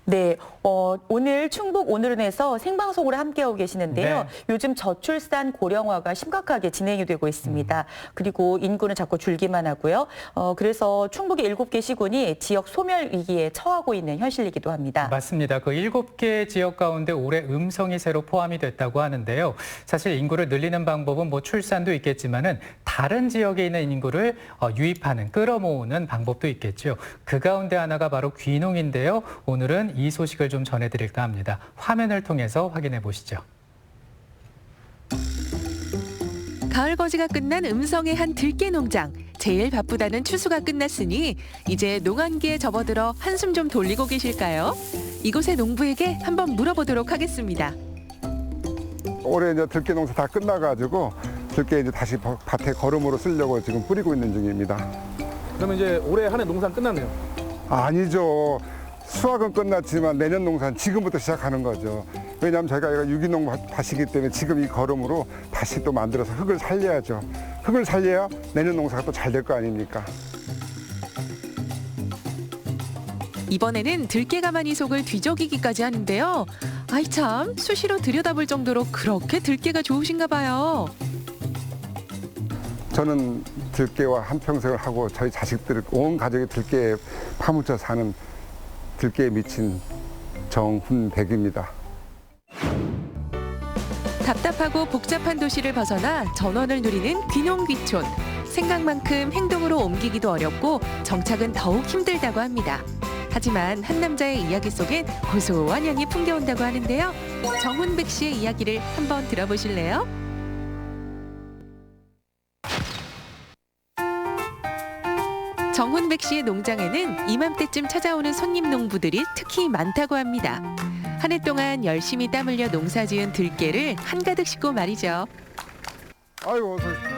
네, 오늘 충북 오늘은에서 생방송으로 함께하고 계시는데요. 네. 요즘 저출산 고령화가 심각하게 진행이 되고 있습니다. 그리고 인구는 자꾸 줄기만 하고요. 그래서 충북의 7개 시군이 지역 소멸 위기에 처하고 있는 현실이기도 합니다. 맞습니다. 그 7개 지역 가운데 올해 음성이 새로 포함이 됐다고 하는데요. 사실 인구를 늘리는 방법은 뭐 출산도 있겠지만은 다른 지역에 있는 인구를 유입하는, 끌어모으는 방법도 있겠죠. 그 가운데 하나가 바로 귀농인데요. 오늘은 이 소식을 좀 전해드릴까 합니다. 화면을 통해서 확인해 보시죠. 가을 거지가 끝난 음성의 한 들깨 농장. 제일 바쁘다는 추수가 끝났으니 이제 농한기에 접어들어 한숨 좀 돌리고 계실까요? 이곳의 농부에게 한번 물어보도록 하겠습니다. 올해 이제 들깨 농사 다 끝나가지고 들깨 이제 다시 밭에 거름으로 쓰려고 지금 뿌리고 있는 중입니다. 그러면 이제 올해 한 해 농사 끝났네요. 아니죠. 수확은 끝났지만 내년 농사는 지금부터 시작하는 거죠. 왜냐하면 저희가 유기농 밭이기 때문에 지금 이 거름으로 다시 또 만들어서 흙을 살려야죠. 흙을 살려야 내년 농사가 또 잘 될 거 아닙니까? 이번에는 들깨 가마니 속을 뒤적이기까지 하는데요. 아이 참, 수시로 들여다볼 정도로 그렇게 들깨가 좋으신가 봐요. 저는 들깨와 한평생을 하고 저희 자식들 온 가족이 들깨에 파묻혀 사는 들깨에 미친 정훈백입니다. 답답하고 복잡한 도시를 벗어나 전원을 누리는 귀농귀촌. 생각만큼 행동으로 옮기기도 어렵고 정착은 더욱 힘들다고 합니다. 하지만 한 남자의 이야기 속엔 고소한 향이 풍겨온다고 하는데요. 정훈백 씨의 이야기를 한번 들어보실래요? 정훈백 씨의 농장에는 이맘때쯤 찾아오는 손님 농부들이 특히 많다고 합니다. 한 해 동안 열심히 땀 흘려 농사지은 들깨를 한가득 싣고 말이죠. 아이고, 어서 오십시오.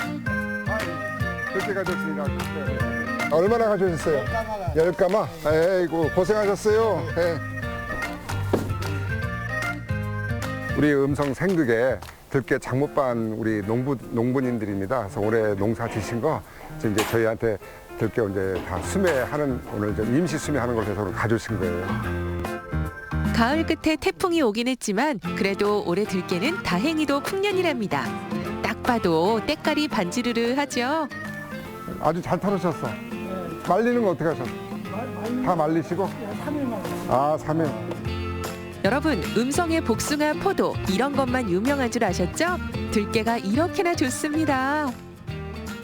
들깨 가져왔습니다. 얼마나 가져오셨어요? 10가마. 에이고, 고생하셨어요. 네. 우리 음성 생득에 들깨 장목반 우리 농부님들입니다. 그래서 올해 농사 지신 거 이제 저희한테 들깨 이제 다 수매하는, 오늘 좀 임시 수매하는 걸 해서 가져오신 거예요. 가을 끝에 태풍이 오긴 했지만 그래도 올해 들깨는 다행히도 풍년이랍니다. 딱 봐도 때깔이 반지르르하죠. 아주 잘 털으셨어. 말리는 거 어떻게 하셨어? 다 말리시고? 3일만. 아, 3일. 여러분, 음성의 복숭아, 포도 이런 것만 유명한 줄 아셨죠? 들깨가 이렇게나 좋습니다.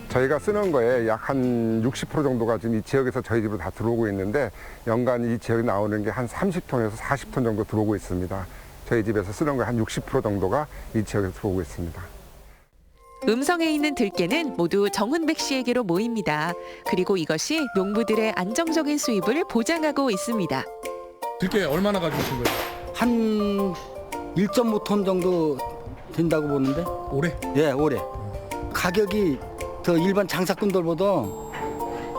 저희가 쓰는 거에 약 한 60% 정도가 지금 이 지역에서 저희 집으로 다 들어오고 있는데 연간 이 지역에 나오는 게 한 30톤에서 40톤 정도 들어오고 있습니다. 저희 집에서 쓰는 거에 한 60% 정도가 이 지역에서 들어오고 있습니다. 음성에 있는 들깨는 모두 정훈백 씨에게로 모입니다. 그리고 이것이 농부들의 안정적인 수입을 보장하고 있습니다. 들깨 얼마나 가져오신 거예요? 한 1.5톤 정도 된다고 보는데. 올해? 예, 올해. 가격이 더 일반 장사꾼들보다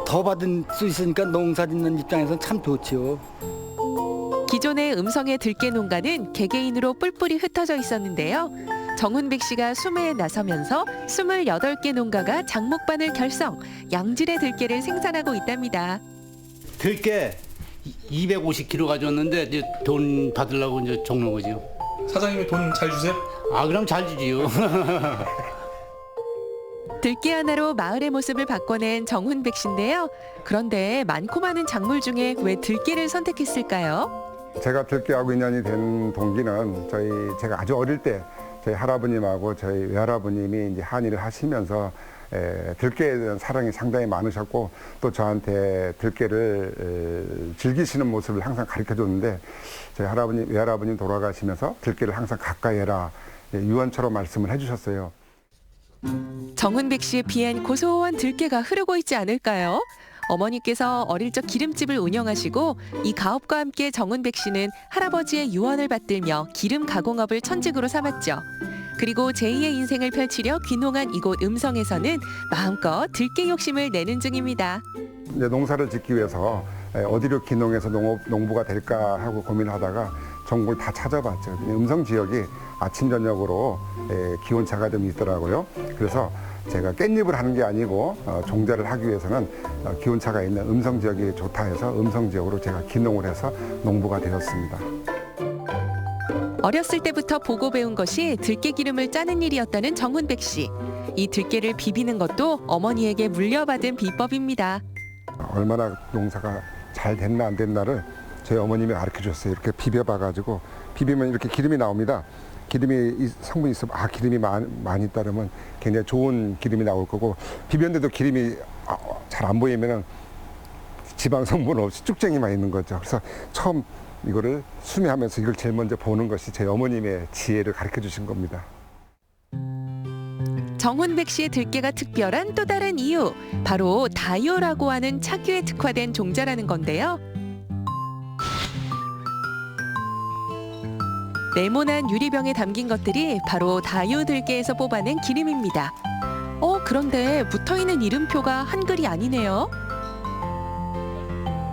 더 받을 수 있으니까 농사 짓는 입장에서는 참 좋지요. 기존의 음성의 들깨 농가는 개개인으로 뿔뿔이 흩어져 있었는데요. 정훈백 씨가 수매에 나서면서 28개 농가가 장목반을 결성, 양질의 들깨를 생산하고 있답니다. 들깨 250kg 가져왔는데 이제 돈 받으려고 이제 적는 거지요. 사장님이 돈 잘 주세요? 아, 그럼 잘 주지요. 들깨 하나로 마을의 모습을 바꿔낸 정훈백 씨인데요. 그런데 많고 많은 작물 중에 왜 들깨를 선택했을까요? 제가 들깨하고 인연이 된 동기는 제가 아주 어릴 때 저희 할아버님하고 저희 외할아버님이 이제 한일을 하시면서 들깨에 대한 사랑이 상당히 많으셨고 또 저한테 들깨를 즐기시는 모습을 항상 가르쳐 줬는데 저희 할아버님, 외할아버님 돌아가시면서 들깨를 항상 가까이 해라 유언처럼 말씀을 해주셨어요. 정훈백 씨의 피엔 고소한 들깨가 흐르고 있지 않을까요? 어머니께서 어릴 적 기름집을 운영하시고 이 가업과 함께 정훈백 씨는 할아버지의 유언을 받들며 기름 가공업을 천직으로 삼았죠. 그리고 제2의 인생을 펼치려 귀농한 이곳 음성에서는 마음껏 들깨 욕심을 내는 중입니다. 이제 농사를 짓기 위해서 어디로 귀농해서 농부가 될까 하고 고민하다가 전국을 다 찾아봤죠. 음성 지역이 아침 저녁으로 기온차가 좀 있더라고요. 그래서 제가 깻잎을 하는 게 아니고 종자를 하기 위해서는 기온차가 있는 음성 지역이 좋다 해서 음성 지역으로 제가 귀농을 해서 농부가 되었습니다. 어렸을 때부터 보고 배운 것이 들깨 기름을 짜는 일이었다는 정훈백 씨. 이 들깨를 비비는 것도 어머니에게 물려받은 비법입니다. 얼마나 농사가 잘 됐나 안 됐나를 저희 어머님이 가르쳐 줬어요. 이렇게 비벼봐가지고 비비면 이렇게 기름이 나옵니다. 기름이 성분이 있으면 기름이 많이 따르면 굉장히 좋은 기름이 나올 거고 비볐는데도 기름이 잘 안 보이면은 지방 성분 없이 쭉쟁이만 있는 거죠. 그래서 처음 이거를 수미하면서 이걸 제일 먼저 보는 것이 제 어머님의 지혜를 가르쳐 주신 겁니다. 정훈백 씨의 들깨가 특별한 또 다른 이유, 바로 다요라고 하는 착유에 특화된 종자라는 건데요. 네모난 유리병에 담긴 것들이 바로 다요 들깨에서 뽑아낸 기름입니다. 그런데 붙어있는 이름표가 한글이 아니네요.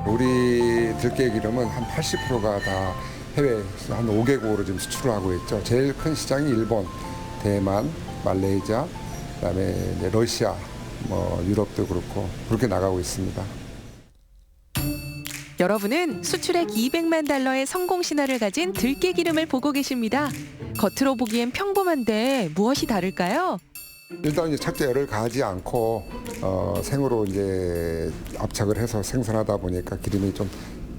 우리 들깨 기름은 한 80%가 다 해외 한 5개국으로 지금 수출을 하고 있죠. 제일 큰 시장이 일본, 대만, 말레이시아, 그다음에 이제 러시아, 유럽도 그렇고 그렇게 나가고 있습니다. 여러분은 수출액 200만 달러의 성공 신화를 가진 들깨 기름을 보고 계십니다. 겉으로 보기엔 평범한데 무엇이 다를까요? 일단 이제 착제 열을 가하지 않고 생으로 이제 압착을 해서 생산하다 보니까 기름이 좀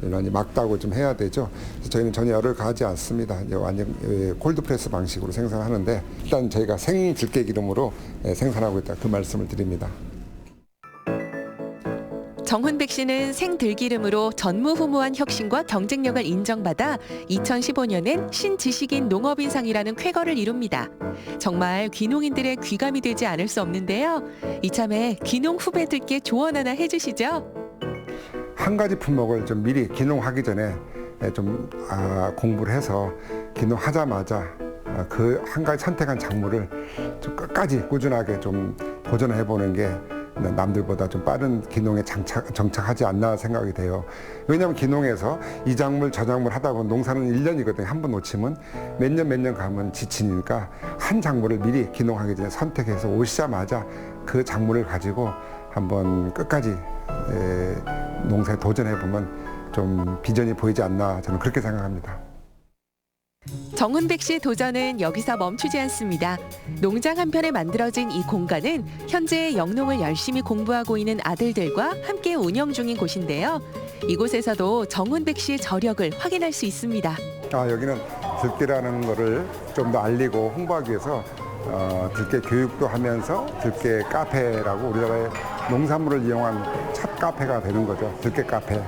유난히 맑다고 좀 해야 되죠. 그래서 저희는 전혀 열을 가하지 않습니다. 이제 완전 콜드프레스 방식으로 생산하는데 일단 저희가 생 들깨 기름으로 생산하고 있다 그 말씀을 드립니다. 정훈백 씨는 생들기름으로 전무후무한 혁신과 경쟁력을 인정받아 2015년엔 신지식인 농업인상이라는 쾌거를 이룹니다. 정말 귀농인들의 귀감이 되지 않을 수 없는데요. 이참에 귀농 후배들께 조언 하나 해주시죠. 한 가지 품목을 좀 미리 귀농하기 전에 좀 공부를 해서 귀농하자마자 그 한 가지 선택한 작물을 좀 끝까지 꾸준하게 좀 도전해 보는 게 남들보다 좀 빠른 귀농에 정착하지 않나 생각이 돼요. 왜냐하면 귀농에서 이 작물 저 작물 하다 보면 농사는 1년이거든요. 한 번 놓치면 몇 년 가면 지치니까 한 작물을 미리 귀농하기 전에 선택해서 오시자마자 그 작물을 가지고 한번 끝까지 농사에 도전해 보면 좀 비전이 보이지 않나 저는 그렇게 생각합니다. 정훈백 씨의 도전은 여기서 멈추지 않습니다. 농장 한편에 만들어진 이 공간은 현재 영농을 열심히 공부하고 있는 아들들과 함께 운영 중인 곳인데요. 이곳에서도 정훈백 씨의 저력을 확인할 수 있습니다. 여기는 들깨라는 거를 좀 더 알리고 홍보하기 위해서 들깨 교육도 하면서 들깨 카페라고 우리나라의 농산물을 이용한 첫 카페가 되는 거죠. 들깨 카페.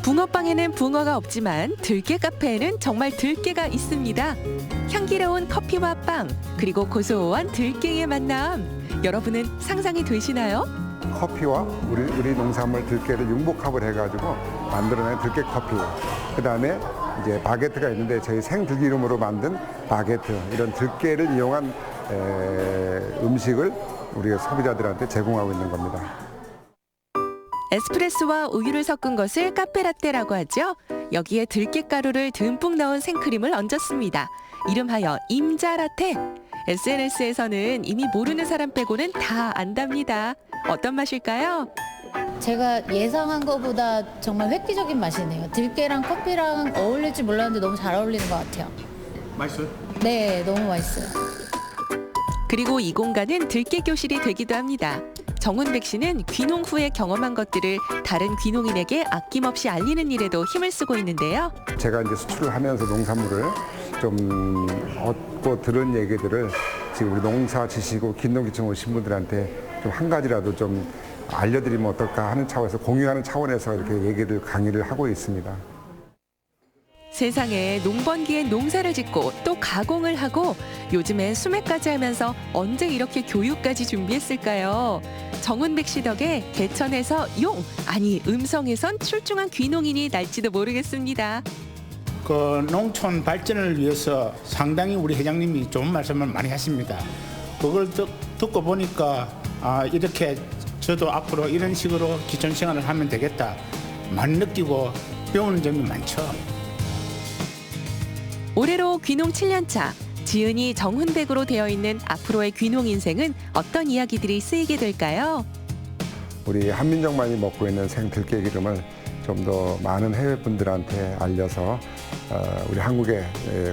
붕어빵에는 붕어가 없지만 들깨 카페에는 정말 들깨가 있습니다. 향기로운 커피와 빵, 그리고 고소한 들깨의 만남. 여러분은 상상이 되시나요? 커피와 우리 농산물 들깨를 융복합을 해가지고 만들어낸 들깨 커피. 그다음에 이제 바게트가 있는데 저희 생들기름으로 만든 바게트, 이런 들깨를 이용한 음식을 우리가 소비자들한테 제공하고 있는 겁니다. 에스프레소와 우유를 섞은 것을 카페라떼라고 하죠. 여기에 들깨가루를 듬뿍 넣은 생크림을 얹었습니다. 이름하여 임자라떼. SNS에서는 이미 모르는 사람 빼고는 다 안답니다. 어떤 맛일까요? 제가 예상한 것보다 정말 획기적인 맛이네요. 들깨랑 커피랑 어울릴지 몰랐는데 너무 잘 어울리는 것 같아요. 맛있어요? 네, 너무 맛있어요. 그리고 이 공간은 들깨 교실이 되기도 합니다. 정훈백 씨는 귀농 후에 경험한 것들을 다른 귀농인에게 아낌없이 알리는 일에도 힘을 쓰고 있는데요. 제가 이제 수출을 하면서 농산물을 좀 얻고 들은 얘기들을 지금 우리 농사 지시고 귀농귀촌 오신 분들한테 좀 한 가지라도 좀 알려드리면 어떨까 하는 차원에서 공유하는 차원에서 이렇게 얘기를 강의를 하고 있습니다. 세상에 농번기엔 농사를 짓고 또 가공을 하고 요즘엔 수매까지 하면서 언제 이렇게 교육까지 준비했을까요? 정훈백 씨 덕에 개천에서 음성에선 출중한 귀농인이 날지도 모르겠습니다. 그 농촌 발전을 위해서 상당히 우리 회장님이 좋은 말씀을 많이 하십니다. 그걸 듣고 보니까 이렇게 저도 앞으로 이런 식으로 기촌 생활을 하면 되겠다 많이 느끼고 배우는 점이 많죠. 올해로 귀농 7년차, 지은이 정훈백으로 되어 있는 앞으로의 귀농 인생은 어떤 이야기들이 쓰이게 될까요? 우리 한민족만이 먹고 있는 생들깨 기름을 좀 더 많은 해외 분들한테 알려서 우리 한국의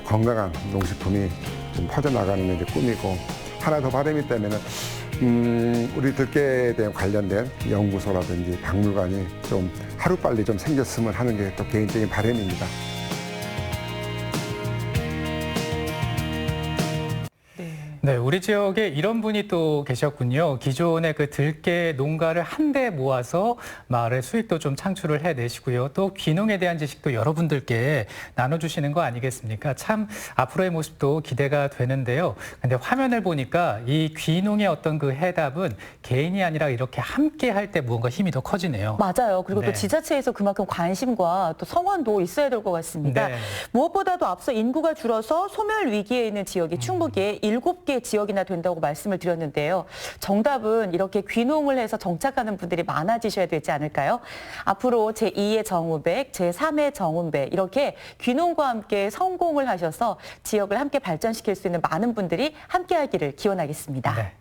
건강한 농식품이 좀 퍼져나가는 게 이제 꿈이고, 하나 더 바람이 있다면은 우리 들깨에 대한 관련된 연구소라든지 박물관이 좀 하루빨리 좀 생겼으면 하는 게 또 개인적인 바람입니다. 네, 우리 지역에 이런 분이 또 계셨군요. 기존의 그 들깨 농가를 한데 모아서 마을의 수익도 좀 창출을 해내시고요. 또 귀농에 대한 지식도 여러분들께 나눠주시는 거 아니겠습니까? 참 앞으로의 모습도 기대가 되는데요. 근데 화면을 보니까 이 귀농의 어떤 그 해답은 개인이 아니라 이렇게 함께 할 때 무언가 힘이 더 커지네요. 맞아요. 그리고 네. 또 지자체에서 그만큼 관심과 또 성원도 있어야 될 것 같습니다. 네. 무엇보다도 앞서 인구가 줄어서 소멸 위기에 있는 지역이 충북에 7개 지역이나 된다고 말씀을 드렸는데요. 정답은 이렇게 귀농을 해서 정착하는 분들이 많아지셔야 되지 않을까요? 앞으로 제2의 정우백, 제3의 정운백 이렇게 귀농과 함께 성공을 하셔서 지역을 함께 발전시킬 수 있는 많은 분들이 함께하기를 기원하겠습니다. 네.